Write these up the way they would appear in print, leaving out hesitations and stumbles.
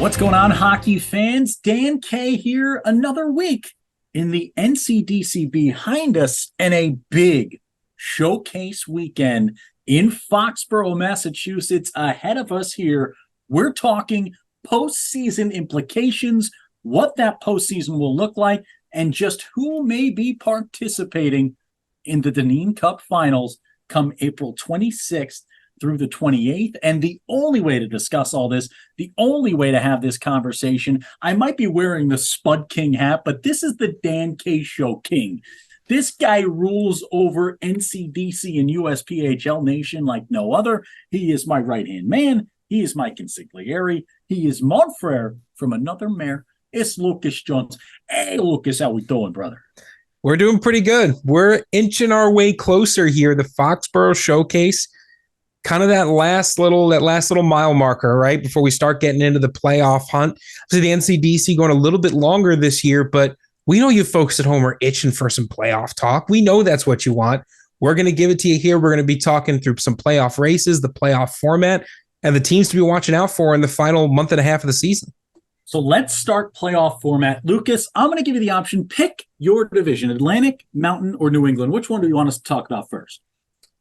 What's going on, hockey fans? Dan K here, another week in the NCDC behind us and a big showcase weekend in Foxborough, Massachusetts ahead of us here. We're talking postseason implications, what that postseason will look like, and just who may be participating in the Dineen Cup Finals come April 26th through the 28th. And the only way to discuss all this, the only way to have this conversation, I might be wearing the Spud King hat, but this is the Dan K Show King. This guy rules over NCDC and USPHL Nation like no other. He is my right-hand man. He is my consigliere. He is mon frere from another mare. It's Lucas Jones. Hey, Lucas, how we doing, brother? We're doing pretty good. We're inching our way closer here. The Foxborough Showcase, kind of that last little mile marker, right, before we start getting into the playoff hunt. So the NCDC going a little bit longer this year, but we know you folks at home are itching for some playoff talk. We know that's what you want. We're going to give it to you here. We're going to be talking through some playoff races, the playoff format, and the teams to be watching out for in the final month and a half of the season. So let's start playoff format. Lucas, I'm going to give you the option. Pick your division, Atlantic, Mountain, or New England. Which one do you want us to talk about first?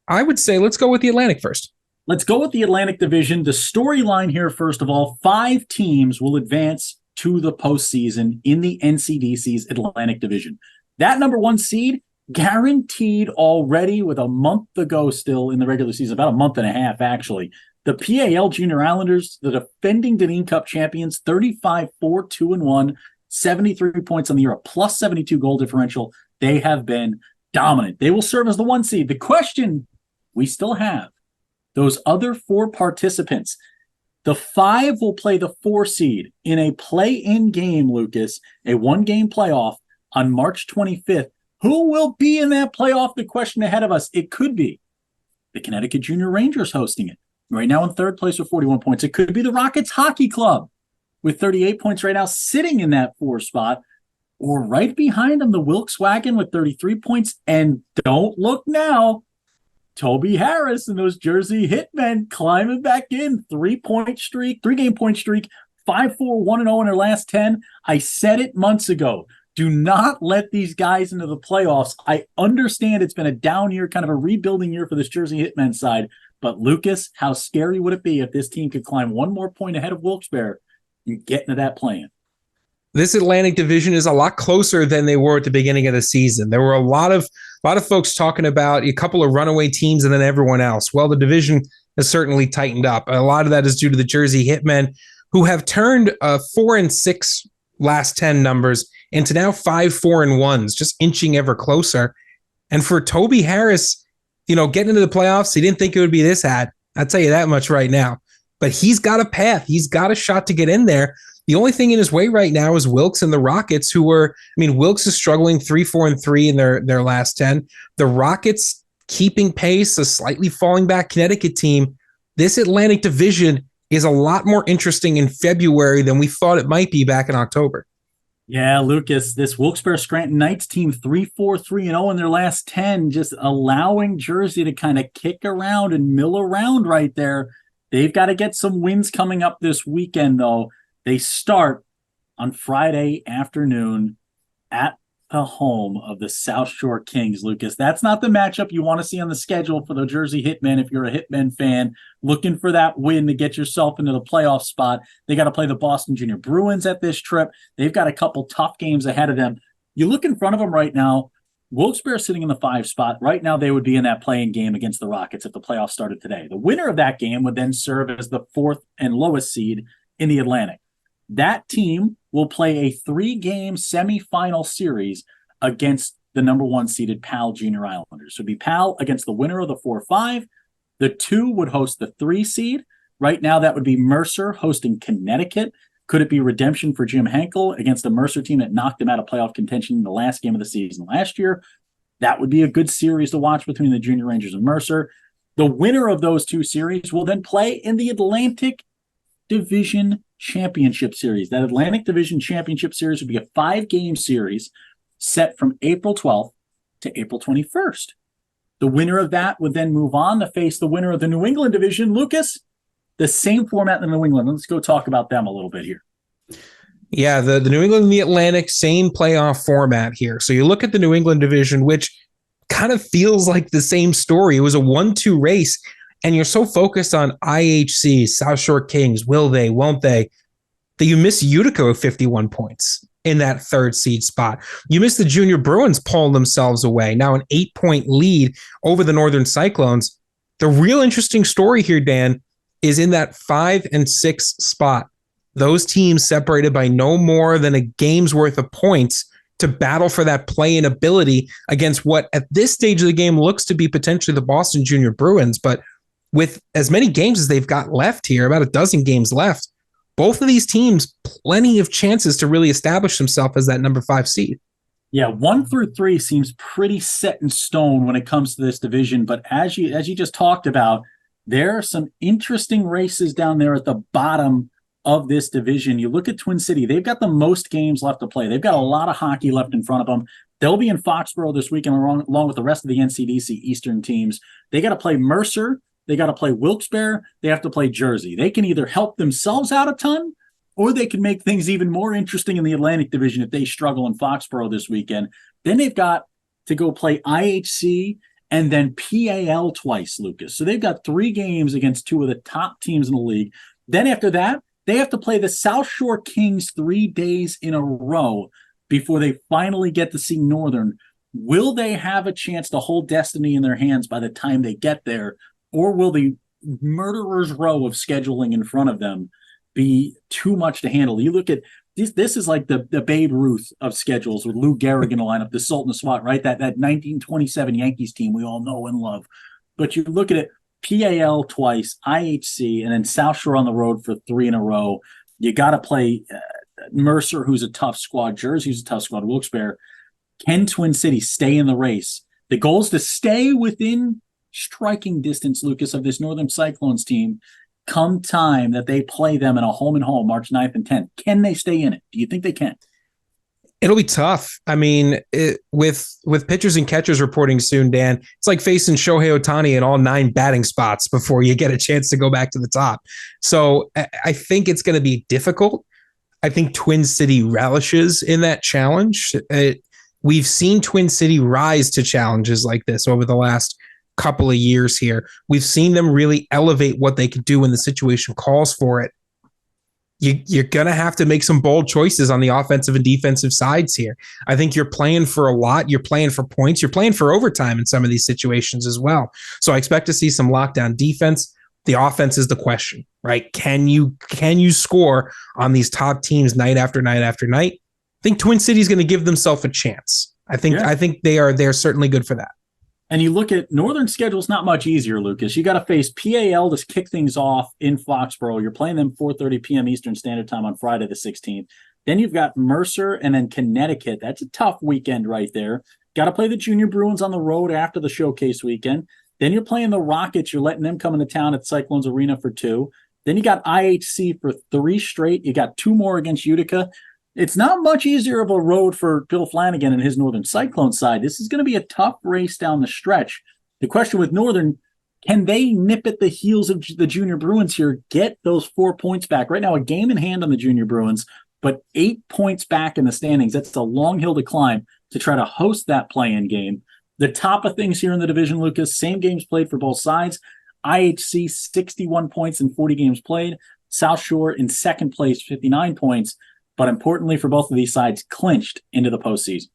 I would say let's go with the Atlantic first. Let's go with the Atlantic Division. The storyline here, first of all, 5 teams will advance to the postseason in the NCDC's Atlantic Division. That number 1 seed, guaranteed already with a month to go still in the regular season, about a month and a half, actually. The PAL Junior Islanders, the defending Dineen Cup champions, 35-4-2-1, 73 points on the year, a plus 72 goal differential. They have been dominant. They will serve as the 1 seed. The question we still have, those other 4 participants, the 5 will play the 4 seed in a play-in game, Lucas, a 1-game playoff on March 25th. Who will be in that playoff? The question ahead of us, it could be the Connecticut Junior Rangers hosting it, right now in 3rd place with 41 points. It could be the Rockets Hockey Club with 38 points right now, sitting in that 4 spot, or right behind them, the Wilkes Wagon with 33 points. And don't look now, Toby Harris and those Jersey Hitmen climbing back in. 3-game point streak, 5-4-1-0 in their last 10. I said it months ago. Do not let these guys into the playoffs. I understand it's been a down year, kind of a rebuilding year for this Jersey Hitmen side. But Lucas, how scary would it be if this team could climb 1 more point ahead of Wilkes-Barre and get into that play-in? This Atlantic Division is a lot closer than they were at the beginning of the season. There were a lot of folks talking about a couple of runaway teams and then everyone else. Well, the division has certainly tightened up. A lot of that is due to the Jersey Hitmen, who have turned 4-6 last 10 numbers into now 5-4-1s, just inching ever closer. And for Toby Harris, getting into the playoffs, he didn't think it would be this hot. I'll tell you that much right now. But he's got a path. He's got a shot to get in there. The only thing in his way right now is Wilkes and the Rockets, Wilkes is struggling 3-4-3 in their last 10. The Rockets keeping pace, a slightly falling back Connecticut team. This Atlantic Division is a lot more interesting in February than we thought it might be back in October. Yeah, Lucas, this Wilkes-Barre Scranton Knights team, 3-4-3-0 in their last 10, just allowing Jersey to kind of kick around and mill around right there. They've got to get some wins coming up this weekend, though. They start on Friday afternoon at the home of the South Shore Kings, Lucas. That's not the matchup you want to see on the schedule for the Jersey Hitmen if you're a Hitmen fan looking for that win to get yourself into the playoff spot. They got to play the Boston Junior Bruins at this trip. They've got a couple tough games ahead of them. You look in front of them right now, Wilkes-Barre sitting in the 5 spot. Right now, they would be in that play-in game against the Rockets if the playoffs started today. The winner of that game would then serve as the 4th and lowest seed in the Atlantic. That team will play a 3-game semifinal series against the number 1 seeded PAL Junior Islanders. So it'd be PAL against the winner of the 4-5. The 2 would host the 3 seed. Right now, that would be Mercer hosting Connecticut. Could it be redemption for Jim Henkel against a Mercer team that knocked him out of playoff contention in the last game of the season last year? That would be a good series to watch between the Junior Rangers and Mercer. The winner of those 2 series will then play in the Atlantic Division Championship Series. That Atlantic Division Championship Series would be a 5-game series set from April 12th to April 21st. The winner of that would then move on to face the winner of the New England Division. Lucas, the same format in New England. Let's go talk about them a little bit here. Yeah, the New England and the Atlantic, same playoff format here. So you look at the New England division, which kind of feels like the same story. It was a 1-2 race, and you're so focused on IHC, South Shore Kings, will they, won't they, that you miss Utica with 51 points in that third seed spot. You miss the Junior Bruins pulling themselves away, now an 8-point lead over the Northern Cyclones. The real interesting story here, Dan, is in that 5 and 6 spot. Those teams separated by no more than a game's worth of points to battle for that play-in ability against what at this stage of the game looks to be potentially the Boston Junior Bruins. But with as many games as they've got left here, about a dozen games left, both of these teams, plenty of chances to really establish themselves as that number 5 seed. Yeah, 1 through 3 seems pretty set in stone when it comes to this division. But as you just talked about, there are some interesting races down there at the bottom of this division. You look at Twin City, they've got the most games left to play. They've got a lot of hockey left in front of them. They'll be in Foxborough this weekend along with the rest of the NCDC Eastern teams. They got to play Mercer. They got to play Wilkes-Barre. They have to play Jersey. They can either help themselves out a ton, or they can make things even more interesting in the Atlantic Division if they struggle in Foxborough this weekend. Then they've got to go play IHC and then PAL twice, Lucas. So they've got 3 games against 2 of the top teams in the league. Then after that, they have to play the South Shore Kings 3 days in a row before they finally get to see Northern. Will they have a chance to hold destiny in their hands by the time they get there? Or will the murderer's row of scheduling in front of them be too much to handle? You look at this is like the Babe Ruth of schedules with Lou Gehrig in the lineup, the Sultan of SWAT, right? That 1927 Yankees team we all know and love. But you look at it, PAL twice, IHC, and then South Shore on the road for 3 in a row. You got to play Mercer, who's a tough squad, Jersey, who's a tough squad, Wilkes-Barre. Can Twin City stay in the race? The goal is to stay within striking distance, Lucas, of this Northern Cyclones team come time that they play them in a home-and-home March 9th and 10th. Can they stay in it? Do you think they can? It'll be tough. I mean, with pitchers and catchers reporting soon, Dan, it's like facing Shohei Ohtani in all 9 batting spots before you get a chance to go back to the top. So I think it's going to be difficult. I think Twin City relishes in that challenge. We've seen Twin City rise to challenges like this over the last couple of years here. We've seen them really elevate what they could do when the situation calls for it. You're going to have to make some bold choices on the offensive and defensive sides here. I think you're playing for a lot. You're playing for points. You're playing for overtime in some of these situations as well. So I expect to see some lockdown defense. The offense is the question, right? Can you score on these top teams night after night after night? I think Twin City is going to give themselves a chance. I think they're certainly good for that. And you look at Northern schedule's not much easier, Lucas. You got to face PAL to kick things off in Foxborough. You're playing them 4:30 p.m. Eastern Standard Time on Friday the 16th. Then you've got Mercer and then Connecticut. That's a tough weekend right there. Got to play the Junior Bruins on the road after the showcase weekend. Then you're playing the Rockets. You're letting them come into town at Cyclones Arena for 2. Then you got IHC for 3 straight. You got 2 more against Utica. It's not much easier of a road for Bill Flanagan and his Northern Cyclone side. This is going to be a tough race down the stretch. The question with Northern, can they nip at the heels of the Junior Bruins here, get those 4 points back? Right now, a game in hand on the Junior Bruins, but 8 points back in the standings. That's a long hill to climb to try to host that play-in game. The top of things here in the division, Lucas, same games played for both sides. IHC, 61 points in 40 games played. South Shore in second place, 59 points. But importantly for both of these sides, clinched into the postseason.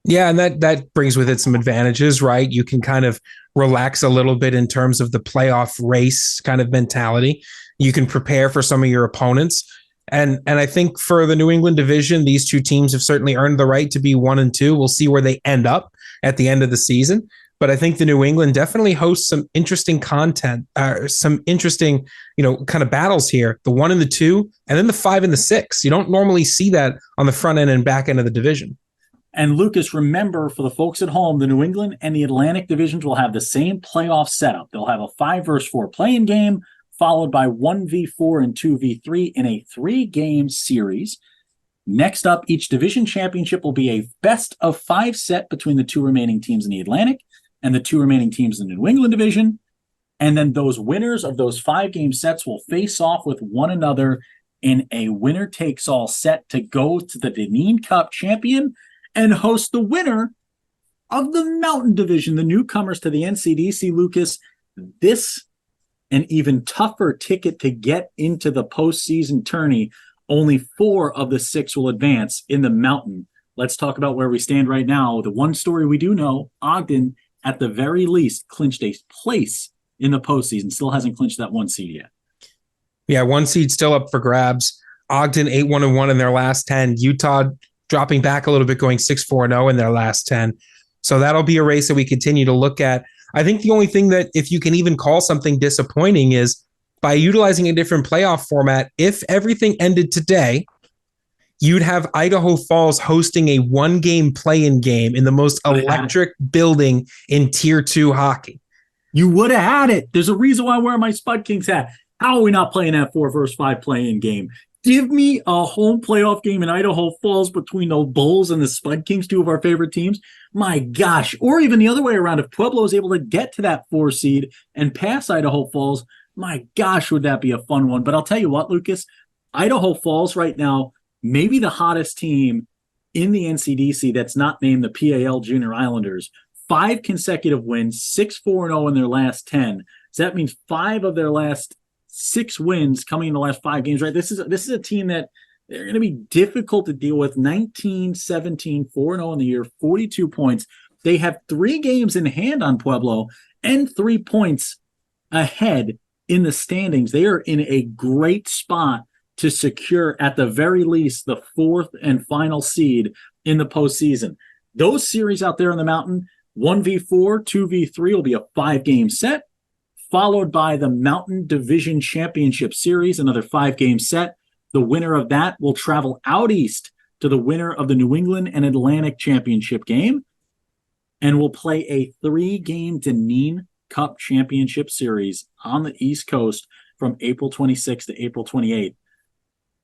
Yeah, and that brings with it some advantages, right? You can kind of relax a little bit in terms of the playoff race kind of mentality. You can prepare for some of your opponents. And I think for the New England division, these 2 teams have certainly earned the right to be 1 and 2. We'll see where they end up at the end of the season. But I think the New England definitely hosts some interesting content, some interesting, kind of battles here. The 1 and the 2, and then the 5 and the 6. You don't normally see that on the front end and back end of the division. And Lucas, remember, for the folks at home, the New England and the Atlantic divisions will have the same playoff setup. They'll have a 5 versus 4 play-in game, followed by 1v4 and 2v3 in a 3-game series. Next up, each division championship will be a best-of-5 set between the 2 remaining teams in the Atlantic and the 2 remaining teams in the New England division. And then those winners of those 5-game sets will face off with one another in a winner-takes-all set to go to the Deneen Cup champion and host the winner of the Mountain Division, the newcomers to the NCDC. Lucas, this an even tougher ticket to get into the postseason tourney. Only 4 of the 6 will advance in the Mountain. Let's talk about where we stand right now. The one story we do know, Ogden, at the very least, clinched a place in the postseason. Still hasn't clinched that 1 seed yet. Yeah, 1 seed still up for grabs. Ogden 8-1-1 in their last 10. Utah dropping back a little bit, going 6-4-0 in their last 10. So that'll be a race that we continue to look at. I think the only thing that, if you can even call something disappointing, is by utilizing a different playoff format. If everything ended today, you'd have Idaho Falls hosting a 1-game play-in game in the most electric building in Tier 2 hockey. You would have had it. There's a reason why I wear my Spud Kings hat. How are we not playing that 4 versus 5 play-in game? Give me a home playoff game in Idaho Falls between the Bulls and the Spud Kings, 2 of our favorite teams. My gosh. Or even the other way around. If Pueblo is able to get to that 4 seed and pass Idaho Falls, my gosh, would that be a fun one. But I'll tell you what, Lucas, Idaho Falls right now, maybe the hottest team in the NCDC that's not named the PAL Junior Islanders. 5 consecutive wins, 6-4-0 in their last 10. So that means 5 of their last 6 wins coming in the last 5 games, right? This is a team that they're going to be difficult to deal with. 19-17, 4-0 in the year, 42 points. They have 3 games in hand on Pueblo and 3 points ahead in the standings. They are in a great spot to secure, at the very least, the 4th and final seed in the postseason. Those series out there in the Mountain, 1v4, 2v3 will be a 5-game set, followed by the Mountain Division Championship Series, another 5-game set. The winner of that will travel out east to the winner of the New England and Atlantic Championship game, and will play a 3-game Deneen Cup Championship Series on the East Coast from April 26th to April 28th.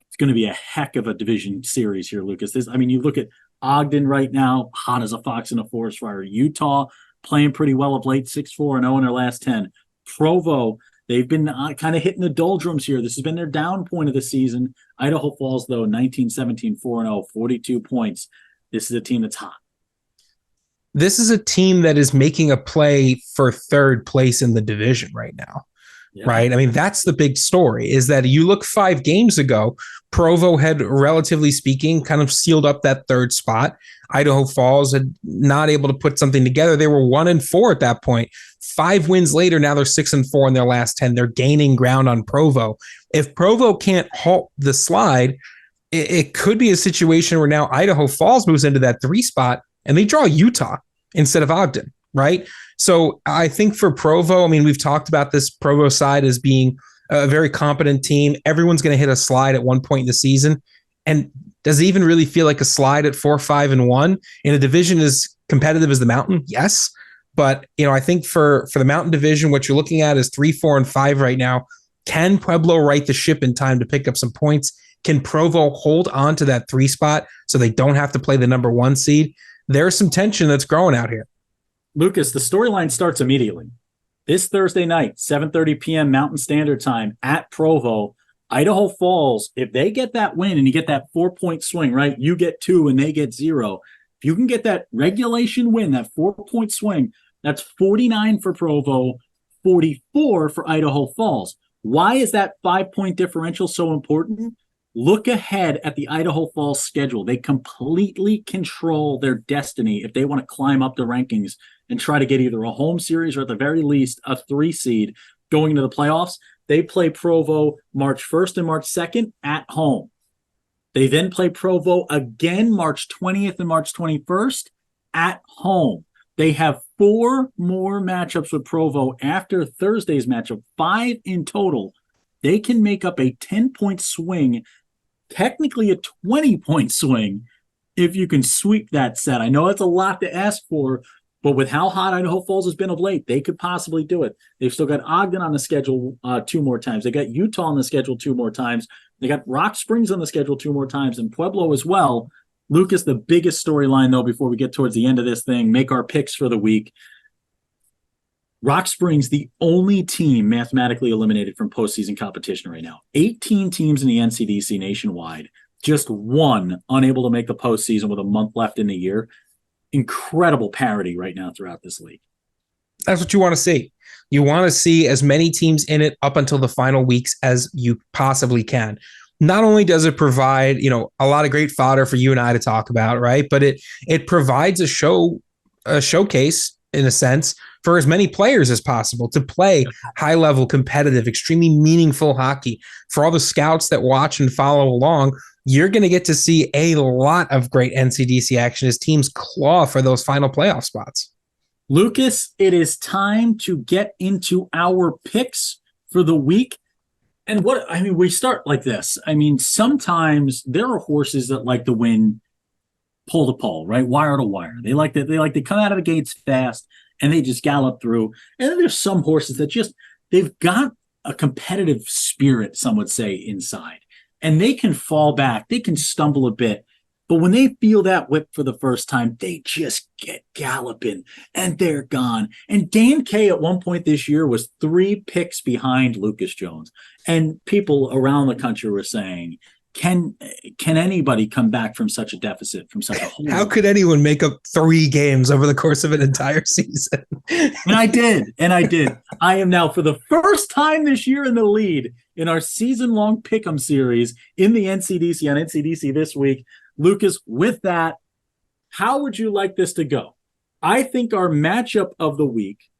It's going to be a heck of a division series here, Lucas. You look at Ogden right now, hot as a fox in a forest fire. Utah playing pretty well of late, 6-4-0 in their last 10. Provo, they've been kind of hitting the doldrums here. This has been their down point of the season. Idaho Falls, though, 19-17, 4-0, 42 points. This is a team that's hot. This is a team that is making a play for 3rd place in the division right now. Yeah. Right. I mean, that's the big story, is that you look 5 games ago, Provo had, relatively speaking, kind of sealed up that 3rd spot. Idaho Falls had not able to put something together. They were 1-4 at that point. 5 wins later, now they're 6-4 in their last 10. They're gaining ground on Provo. If Provo can't halt the slide, it could be a situation where now Idaho Falls moves into that 3 spot and they draw Utah instead of Ogden. Right. So I think for Provo, I mean, we've talked about this Provo side as being a very competent team. Everyone's going to hit a slide at one point in the season. And does it even really feel like a slide at 4-5-1 in a division as competitive as the Mountain? Yes. But, I think for the Mountain Division, what you're looking at is 3-4-5 right now. Can Pueblo right the ship in time to pick up some points? Can Provo hold on to that 3 spot so they don't have to play the number 1 seed? There's some tension that's growing out here. Lucas, the storyline starts immediately. This Thursday night, 7:30 p.m. Mountain Standard Time at Provo, Idaho Falls, if they get that win and you get that 4-point swing, right? You get 2 and they get 0. If you can get that regulation win, that 4-point swing, that's 49 for Provo, 44 for Idaho Falls. Why is that 5-point differential so important? Look ahead at the Idaho Falls schedule. They completely control their destiny if they want to climb up the rankings and try to get either a home series or at the very least a 3 seed going into the playoffs. They play Provo March 1st and March 2nd at home. They then play Provo again March 20th and March 21st at home. They have 4 more matchups with Provo after Thursday's matchup, 5 in total. They can make up a 10-point swing, technically a 20-point swing, if you can sweep that set. I know it's a lot to ask for, but with how hot Idaho Falls has been of late, they could possibly do it. They've still got Ogden on the schedule 2 more times. They got Utah on the schedule 2 more times. They got Rock Springs on the schedule 2 more times, and Pueblo as well. Lucas, the biggest storyline, though, before we get towards the end of this thing, make our picks for the week. Rock Springs, the only team mathematically eliminated from postseason competition right now. 18 teams in the NCDC nationwide, just one unable to make the postseason with a month left in the year. Incredible parity right now throughout this league. That's what you want to see. You want to see as many teams in it up until the final weeks as you possibly can. Not only does it provide, a lot of great fodder for you and I to talk about, right? But it provides a showcase in a sense for as many players as possible to play high-level, competitive, extremely meaningful hockey. For all the scouts that watch and follow along, you're going to get to see a lot of great NCDC action as teams claw for those final playoff spots. Lucas, it is time to get into our picks for the week. And we start like this. Sometimes there are horses that like to win pole to pole, right? Wire to wire. They like to come out of the gates fast and they just gallop through. And then there's some horses that they've got a competitive spirit, some would say, inside. And they can fall back. They can stumble a bit. But when they feel that whip for the first time, they just get galloping and they're gone. And Dan Kay at one point this year was 3 picks behind Lucas Jones. And people around the country were saying, can anybody come back from such a deficit, from such a hole? How could anyone make up 3 games over the course of an entire season? And I did. I am now, for the first time this year, in the lead in our season-long pick'em series in the NCDC on NCDC this week. Lucas, with that, how would you like this to go? I think our matchup of the week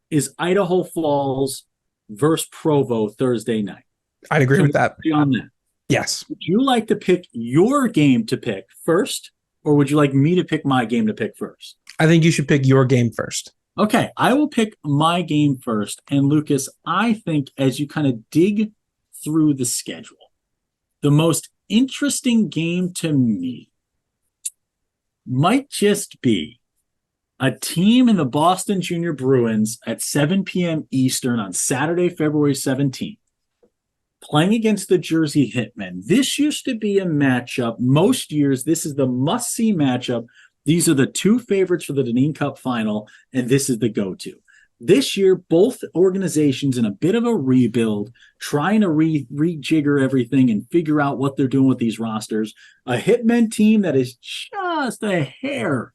is Idaho Falls versus Provo Thursday night. I'd agree with that. On that. Yes. Would you like to pick your game to pick first, or would you like me to pick my game to pick first? I think you should pick your game first. Okay, I will pick my game first. And Lucas, I think as you kind of dig through the schedule, the most interesting game to me might just be a team in the Boston Junior Bruins at 7 p.m. Eastern on Saturday, February 17th, playing against the Jersey Hitmen. This used to be a matchup. Most years, this is the must-see matchup. These are the 2 favorites for the Deneen Cup final, and this is the go-to. This year, both organizations in a bit of a rebuild, trying to rejigger everything and figure out what they're doing with these rosters. A Hitmen team that is just a hair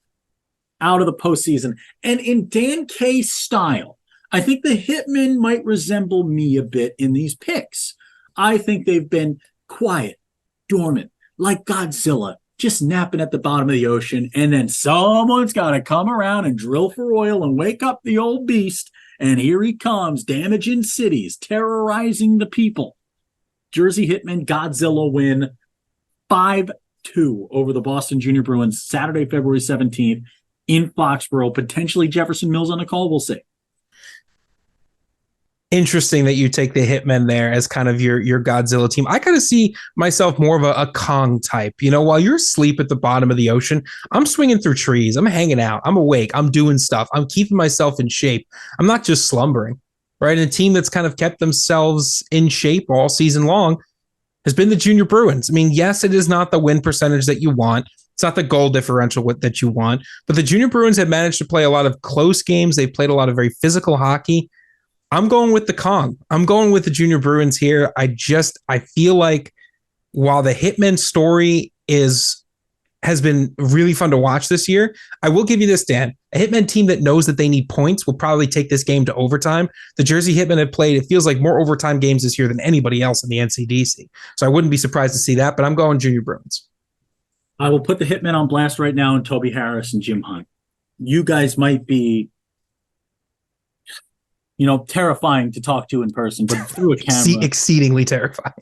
out of the postseason. And in Dan Kay's style, I think the Hitmen might resemble me a bit in these picks. I think they've been quiet, dormant, like Godzilla, just napping at the bottom of the ocean, and then someone's got to come around and drill for oil and wake up the old beast, and here he comes, damaging cities, terrorizing the people. Jersey Hitmen Godzilla win 5-2 over the Boston Junior Bruins Saturday, February 17th in Foxborough. Potentially Jefferson Mills on the call, we'll see. Interesting that you take the Hitmen there as kind of your Godzilla team. I kind of see myself more of a Kong type. While you're asleep at the bottom of the ocean, I'm swinging through trees. I'm hanging out. I'm awake. I'm doing stuff. I'm keeping myself in shape. I'm not just slumbering, right? And a team that's kind of kept themselves in shape all season long has been the Junior Bruins. Yes, it is not the win percentage that you want. It's not the goal differential that you want. But the Junior Bruins have managed to play a lot of close games. They've played a lot of very physical hockey. I'm going with the Kong. I'm going with the Junior Bruins here. I feel like while the Hitmen story has been really fun to watch this year, I will give you this, Dan. A Hitmen team that knows that they need points will probably take this game to overtime. The Jersey Hitmen have played, it feels like, more overtime games this year than anybody else in the NCDC. So I wouldn't be surprised to see that, but I'm going Junior Bruins. I will put the Hitmen on blast right now, and Toby Harris and Jim Hunt. You guys might be terrifying to talk to in person, but through a camera. Exceedingly terrifying.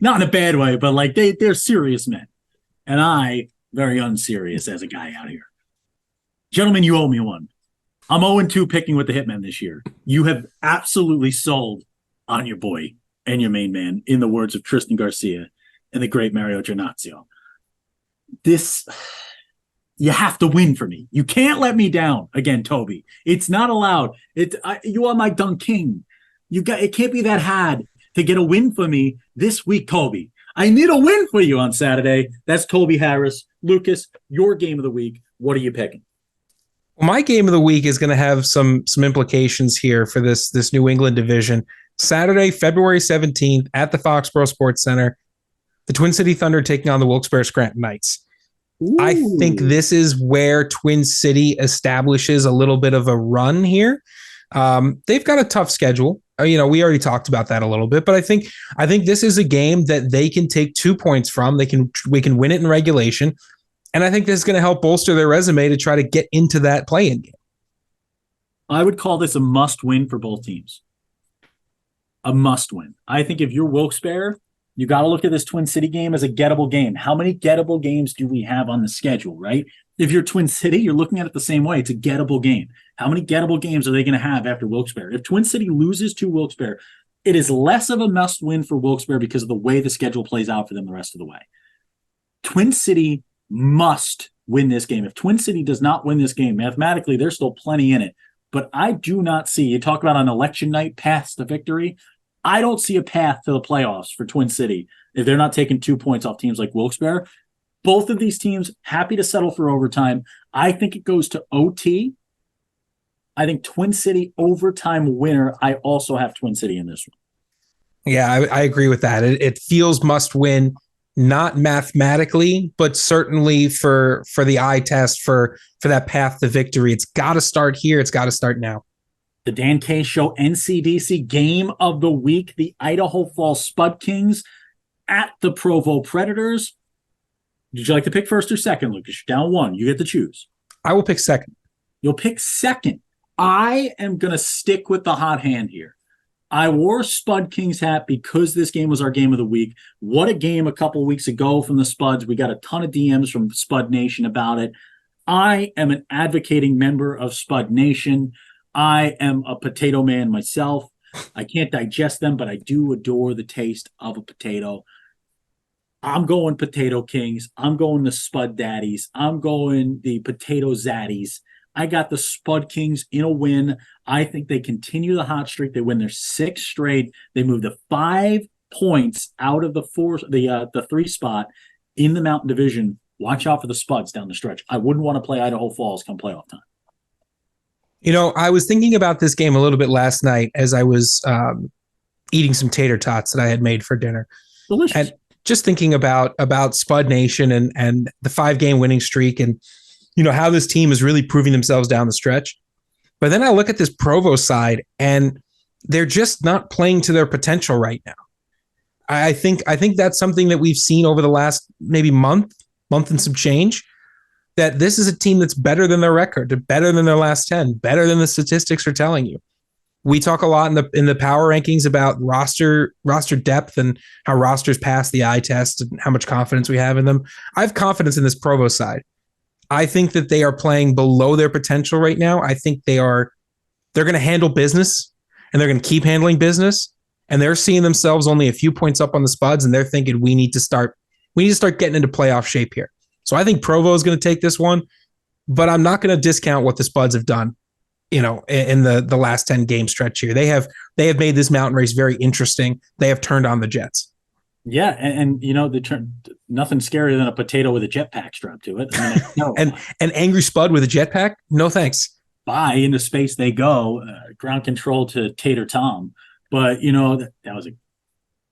Not in a bad way, but like they're serious men. And I, very unserious as a guy out here. Gentlemen, you owe me one. I'm 0-2 picking with the Hitmen this year. You have absolutely sold on your boy and your main man, in the words of Tristan Garcia and the great Mario Giannazzo. You have to win for me. You can't let me down again, Toby. It's not allowed. You are my Dun King. It can't be that hard to get a win for me this week, Toby. I need a win for you on Saturday. That's Toby Harris. Lucas, your game of the week. What are you picking? Well, my game of the week is going to have some implications here for this New England division. Saturday, February 17th at the Foxborough Sports Center, the Twin City Thunder taking on the Wilkes-Barre Scranton Knights. Ooh. I think this is where Twin City establishes a little bit of a run here. They've got a tough schedule. We already talked about that a little bit, but I think this is a game that they can take 2 points from. We can win it in regulation, and I think this is going to help bolster their resume to try to get into that play-in game. I would call this a must-win for both teams. A must-win. I think if you're Wilkes-Barre, you got to look at this Twin City game as a gettable game. How many gettable games do we have on the schedule, right? If you're Twin City, you're looking at it the same way. It's a gettable game. How many gettable games are they going to have after Wilkes-Barre? If Twin City loses to Wilkes-Barre, it is less of a must-win for Wilkes-Barre because of the way the schedule plays out for them the rest of the way. Twin City must win this game. If Twin City does not win this game, mathematically, there's still plenty in it. But I do not see, you talk about an election night path to victory. I don't see a path to the playoffs for Twin City if they're not taking 2 points off teams like Wilkes-Barre. Both of these teams happy to settle for overtime. I think it goes to OT. I think Twin City overtime winner. I also have Twin City in this one. Yeah, I agree with that. It feels must win, not mathematically, but certainly for the eye test, for that path to victory. It's got to start here. It's got to start now. The Dan K Show NCDC Game of the Week, the Idaho Falls Spud Kings at the Provo Predators. Would you like to pick first or second, Lucas? You're down 1. You get to choose. I will pick second. You'll pick second. I am going to stick with the hot hand here. I wore a Spud Kings hat because this game was our game of the week. What a game a couple weeks ago from the Spuds. We got a ton of DMs from Spud Nation about it. I am an advocating member of Spud Nation. I am a potato man myself. I can't digest them, but I do adore the taste of a potato. I'm going Potato Kings. I'm going the Spud Daddies. I'm going the Potato Zaddies. I got the Spud Kings in a win. I think they continue the hot streak. They win their 6th straight. They move to 5 points out of the 3 spot in the Mountain Division. Watch out for the Spuds down the stretch. I wouldn't want to play Idaho Falls come playoff time. I was thinking about this game a little bit last night as I was eating some tater tots that I had made for dinner. Delicious. And just thinking about Spud Nation and the 5-game winning streak and, how this team is really proving themselves down the stretch. But then I look at this Provo side and they're just not playing to their potential right now. I think that's something that we've seen over the last maybe month and some change, that this is a team that's better than their record, better than their last 10, better than the statistics are telling you. We talk a lot in the power rankings about roster depth and how rosters pass the eye test and how much confidence we have in them. I have confidence in this Provo side. I think that they are playing below their potential right now. I think they're going to handle business and they're going to keep handling business, and they're seeing themselves only a few points up on the Spuds, and they're thinking we need to start getting into playoff shape here. So I think Provo is going to take this one, but I'm not going to discount what the Spuds have done, in the last 10 game stretch here. They have made this mountain race very interesting. They have turned on the Jets. Yeah, and nothing scarier than a potato with a jetpack strapped to it. I mean, and an angry Spud with a jetpack? No thanks. By into space they go, ground control to Tater Tom. But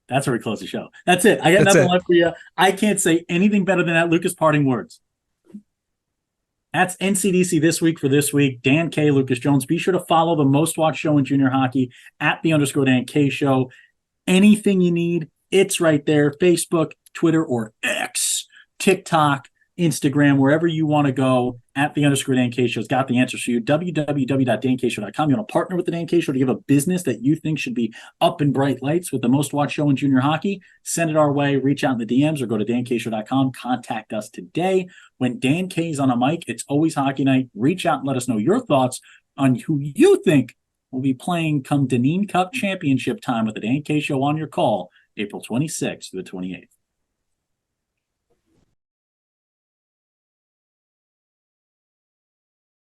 that's where we close the show. That's it. I got nothing left for you. I can't say anything better than that. Lucas, parting words. That's NCDC this week for this week. Dan K, Lucas Jones. Be sure to follow the most watched show in junior hockey at @the_Dan K Show. Anything you need, it's right there. Facebook, Twitter, or X, TikTok, Instagram, wherever you want to go, at @the_Dan K Show's got the answers for you. www.dankshow.com. You want to partner with the Dan K Show to give a business that you think should be up in bright lights with the most watched show in junior hockey? Send it our way. Reach out in the DMs or go to dankShow.com. Contact us today. When Dan K's on a mic, it's always hockey night. Reach out and let us know your thoughts on who you think will be playing come Deneen Cup Championship time with the Dan K Show on your call, April 26th to the 28th.